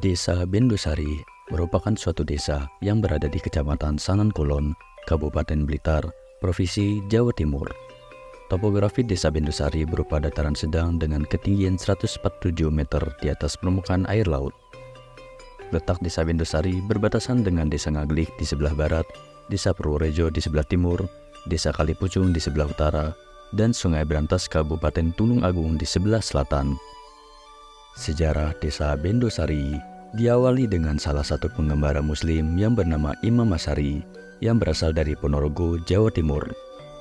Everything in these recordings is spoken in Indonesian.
Desa Bendosari merupakan suatu desa yang berada di Kecamatan Sanankulon, Kabupaten Blitar, Provinsi Jawa Timur. Topografi Desa Bendosari berupa dataran sedang dengan ketinggian 147 meter di atas permukaan air laut. Letak Desa Bendosari berbatasan dengan Desa Ngaglik di sebelah barat, Desa Purworejo di sebelah timur, Desa Kalipucung di sebelah utara, dan Sungai Brantas Kabupaten Tulung Agung di sebelah selatan. Sejarah Desa Bendosari diawali dengan salah satu pengembara Muslim yang bernama Imam Masari yang berasal dari Ponorogo, Jawa Timur,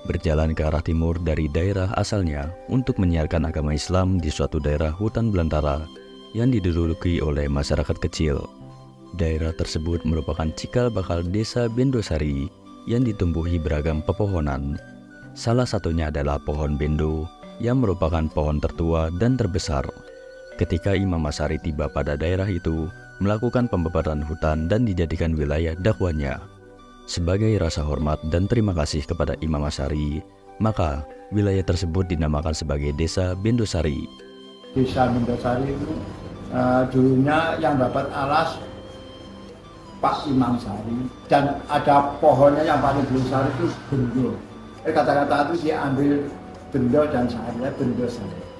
berjalan ke arah timur dari daerah asalnya untuk menyiarkan agama Islam di suatu daerah hutan belantara yang diduduki oleh masyarakat kecil. Daerah tersebut merupakan cikal bakal Desa Bendosari yang ditumbuhi beragam pepohonan. Salah satunya adalah pohon bendo yang merupakan pohon tertua dan terbesar. Ketika Imam Masari tiba pada daerah itu, melakukan pembebaran hutan dan dijadikan wilayah dakwahnya. Sebagai rasa hormat dan terima kasih kepada Imam Masari, maka wilayah tersebut dinamakan sebagai Desa Bendosari. Desa Bendosari itu dulunya yang dapat alas Pak Imam Sari, dan ada pohonnya yang paling besar itu bendo. Kata-kata itu diambil bendo dan sarinya Bendosari.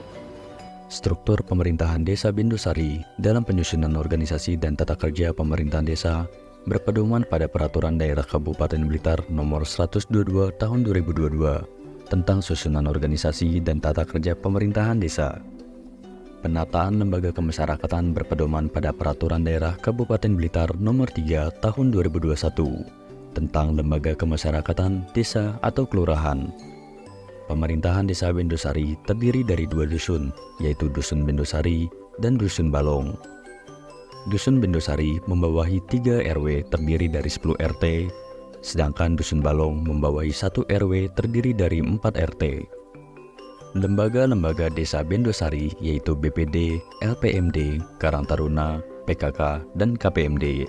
Struktur pemerintahan Desa Bendosari dalam penyusunan organisasi dan tata kerja pemerintahan desa berpedoman pada Peraturan Daerah Kabupaten Blitar Nomor 122 Tahun 2022 tentang susunan organisasi dan tata kerja pemerintahan desa. Penataan lembaga kemasyarakatan berpedoman pada Peraturan Daerah Kabupaten Blitar Nomor 3 Tahun 2021 tentang lembaga kemasyarakatan desa atau kelurahan. Pemerintahan Desa Bendosari terdiri dari dua dusun, yaitu Dusun Bendosari dan Dusun Balong. Dusun Bendosari membawahi 3 RW terdiri dari 10 RT, sedangkan Dusun Balong membawahi 1 RW terdiri dari 4 RT. Lembaga-lembaga Desa Bendosari yaitu BPD, LPMD, Karang Taruna, PKK, dan KPMD.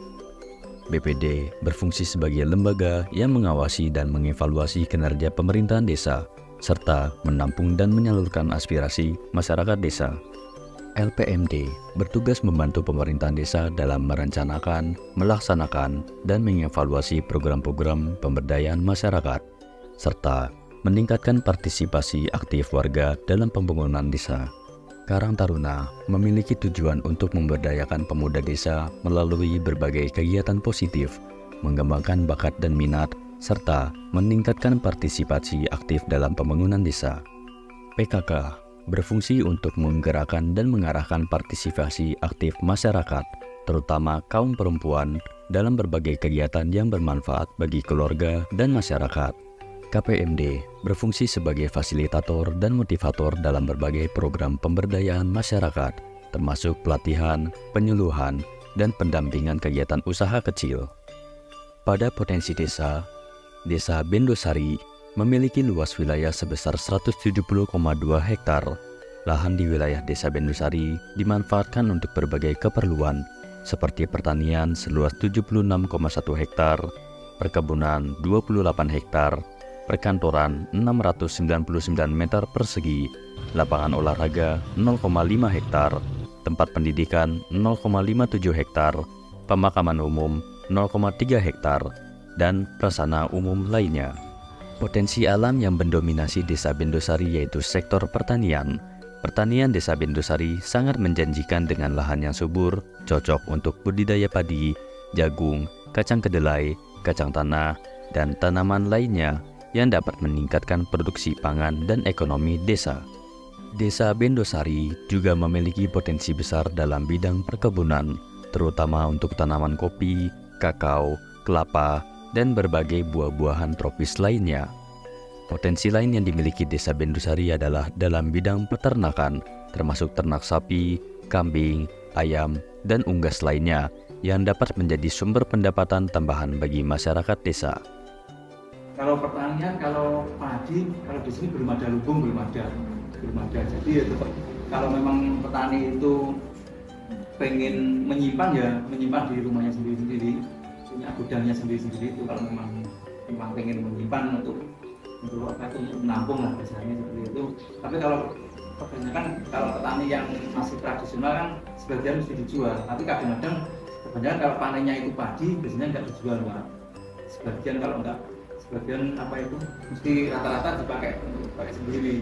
BPD berfungsi sebagai lembaga yang mengawasi dan mengevaluasi kinerja pemerintahan desa, serta menampung dan menyalurkan aspirasi masyarakat desa. LPMD bertugas membantu pemerintahan desa dalam merencanakan, melaksanakan, dan mengevaluasi program-program pemberdayaan masyarakat, serta meningkatkan partisipasi aktif warga dalam pembangunan desa. Karang Taruna memiliki tujuan untuk memberdayakan pemuda desa melalui berbagai kegiatan positif, mengembangkan bakat dan minat, serta meningkatkan partisipasi aktif dalam pembangunan desa. PKK berfungsi untuk menggerakkan dan mengarahkan partisipasi aktif masyarakat, terutama kaum perempuan, dalam berbagai kegiatan yang bermanfaat bagi keluarga dan masyarakat. KPMD berfungsi sebagai fasilitator dan motivator dalam berbagai program pemberdayaan masyarakat, termasuk pelatihan, penyuluhan, dan pendampingan kegiatan usaha kecil. Pada potensi desa, Desa Bendosari memiliki luas wilayah sebesar 170,2 hektar. Lahan di wilayah Desa Bendosari dimanfaatkan untuk berbagai keperluan, seperti pertanian seluas 76,1 hektar, perkebunan 28 hektar, perkantoran 699 meter persegi, lapangan olahraga 0,5 hektar, tempat pendidikan 0,57 hektar, pemakaman umum 0,3 hektar, dan prasarana umum lainnya. Potensi alam yang mendominasi Desa Bendosari yaitu sektor pertanian. Pertanian Desa Bendosari sangat menjanjikan dengan lahan yang subur, cocok untuk budidaya padi, jagung, kacang kedelai, kacang tanah, dan tanaman lainnya yang dapat meningkatkan produksi pangan dan ekonomi desa. Desa Bendosari juga memiliki potensi besar dalam bidang perkebunan, terutama untuk tanaman kopi, kakao, kelapa, dan berbagai buah-buahan tropis lainnya. Potensi lain yang dimiliki Desa Bendosari adalah dalam bidang peternakan, termasuk ternak sapi, kambing, ayam, dan unggas lainnya yang dapat menjadi sumber pendapatan tambahan bagi masyarakat desa. Kalau pertanian, kalau padi, kalau di sini belum ada lumbung, belum ada. Jadi ya tetap, kalau memang petani itu pengen menyimpan ya menyimpan di rumahnya sendiri-sendiri, punya gudangnya sendiri-sendiri itu kalau memang pengen menyimpan untuk menampung lah biasanya seperti itu. Tapi kalau kebanyakan kalau petani yang masih tradisional kan sebagian mesti dijual, tapi kadang-kadang kebanyakan kalau panennya itu padi biasanya nggak dijual Pak. Sebagian kalau nggak, sebagian apa itu mesti rata-rata dipakai untuk pakai sendiri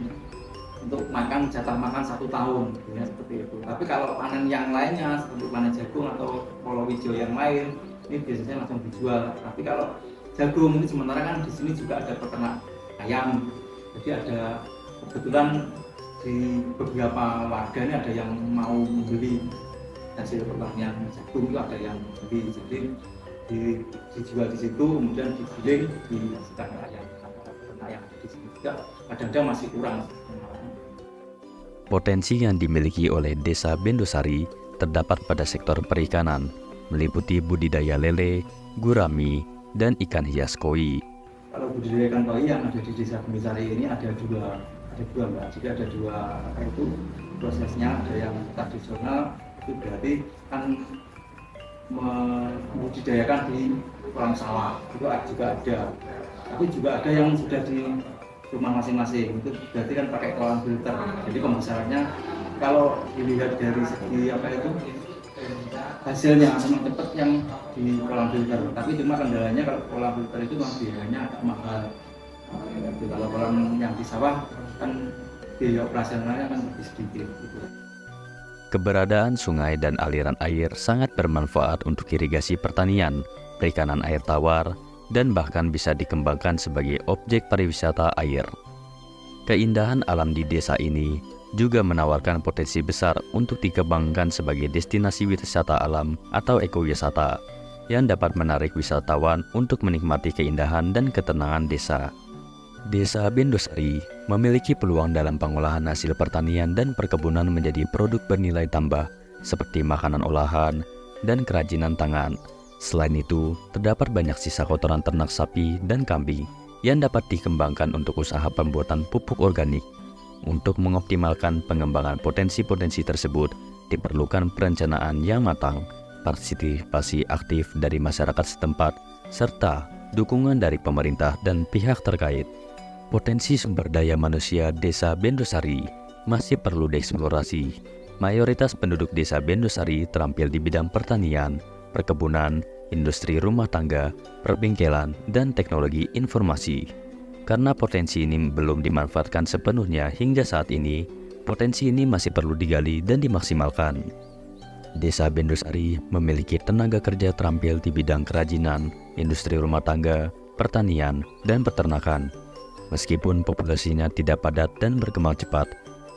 untuk makan, jatah makan 1 tahun ya, seperti itu. Tapi kalau panen yang lainnya seperti panen jagung atau palawija yang lain ini biasanya langsung dijual. Tapi kalau jagung ini sementara kan di sini juga ada peternak ayam, jadi ada kebetulan di beberapa warga ini ada yang mau membeli hasil pertanian jagung, itu ada yang beli, jadi dijual di situ kemudian digiling dihasilkan ayam. Peternak yang di sini juga kadang-kadang masih kurang. Potensi yang dimiliki oleh Desa Bendosari terdapat pada sektor perikanan, meliputi budidaya lele, gurami, dan ikan hias koi. Kalau budidaya ikan koi yang ada di Desa Bendosari ini ada dua Mbak. Jadi ada dua apa itu prosesnya, ada yang tradisional itu berarti kan membudidayakan di kolam sawah, itu juga ada. Tapi juga ada yang sudah di rumah masing-masing, itu berarti kan pakai kolam filter. Jadi pembesarannya kalau dilihat dari segi apa itu hasilnya memang cepat yang di kolam filter, tapi cuma kendalanya kalau kolam filter itu memang biayanya agak mahal. Jadi kalau kolam yang di sawah kan biaya operasionalnya kan lebih sedikit gitu. Keberadaan sungai dan aliran air sangat bermanfaat untuk irigasi pertanian, perikanan air tawar, dan bahkan bisa dikembangkan sebagai objek pariwisata air. Keindahan alam di desa ini juga menawarkan potensi besar untuk dikembangkan sebagai destinasi wisata alam atau ekowisata yang dapat menarik wisatawan untuk menikmati keindahan dan ketenangan desa. Desa Bendosari memiliki peluang dalam pengolahan hasil pertanian dan perkebunan menjadi produk bernilai tambah seperti makanan olahan dan kerajinan tangan. Selain itu, terdapat banyak sisa kotoran ternak sapi dan kambing yang dapat dikembangkan untuk usaha pembuatan pupuk organik. Untuk mengoptimalkan pengembangan potensi-potensi tersebut, diperlukan perencanaan yang matang, partisipasi aktif dari masyarakat setempat, serta dukungan dari pemerintah dan pihak terkait. Potensi sumber daya manusia Desa Bendosari masih perlu dieksplorasi. Mayoritas penduduk Desa Bendosari terampil di bidang pertanian, perkebunan, industri rumah tangga, perbengkelan, dan teknologi informasi. Karena potensi ini belum dimanfaatkan sepenuhnya hingga saat ini, potensi ini masih perlu digali dan dimaksimalkan. Desa Bendosari memiliki tenaga kerja terampil di bidang kerajinan, industri rumah tangga, pertanian, dan peternakan. Meskipun populasinya tidak padat dan berkembang cepat,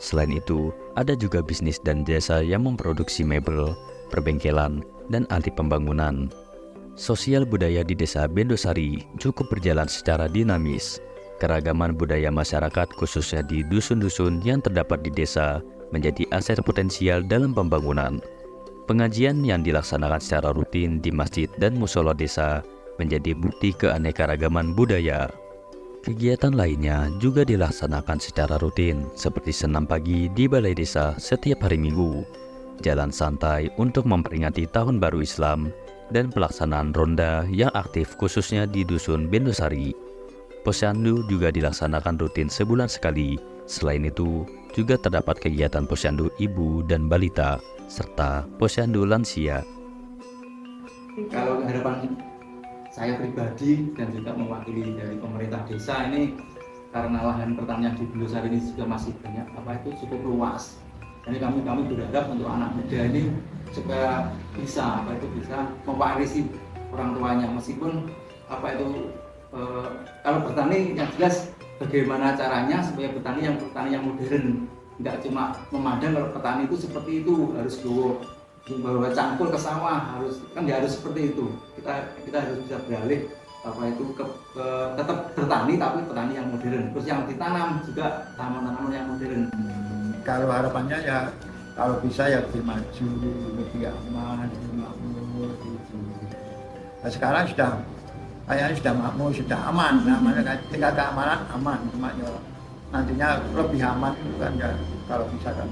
selain itu, ada juga bisnis dan jasa yang memproduksi mebel, perbengkelan, dan anti pembangunan. Sosial budaya di Desa Bendosari cukup berjalan secara dinamis. Keragaman budaya masyarakat khususnya di dusun-dusun yang terdapat di desa menjadi aset potensial dalam pembangunan. Pengajian yang dilaksanakan secara rutin di masjid dan musola desa menjadi bukti keanekaragaman budaya. Kegiatan lainnya juga dilaksanakan secara rutin seperti senam pagi di balai desa setiap hari Minggu, jalan santai untuk memperingati Tahun Baru Islam, dan pelaksanaan ronda yang aktif khususnya di Dusun Bendosari. Posyandu juga dilaksanakan rutin sebulan sekali. Selain itu, juga terdapat kegiatan posyandu ibu dan balita, serta posyandu lansia. Kalau harapan saya pribadi dan juga mewakili dari pemerintah desa ini, karena lahan pertanian di Bendosari ini juga masih banyak, cukup luas. Jadi kami berharap untuk anak muda ini supaya bisa mewarisi orang tuanya, meskipun kalau bertani yang jelas bagaimana caranya supaya petani yang modern, nggak cuma memandang kalau petani itu seperti itu harus bawa cangkul ke sawah, nggak harus seperti itu. Kita harus bisa beralih tetap bertani tapi petani yang modern, terus yang ditanam juga tanaman-tanaman yang modern. Kalau harapannya ya kalau bisa ya lebih maju, lebih aman, lebih makmur gitu. Nah, sekarang kayaknya sudah makmur, sudah aman. Namanya tinggal keamanan aman, cuma ya nantinya lebih aman kan ya kalau bisa kan.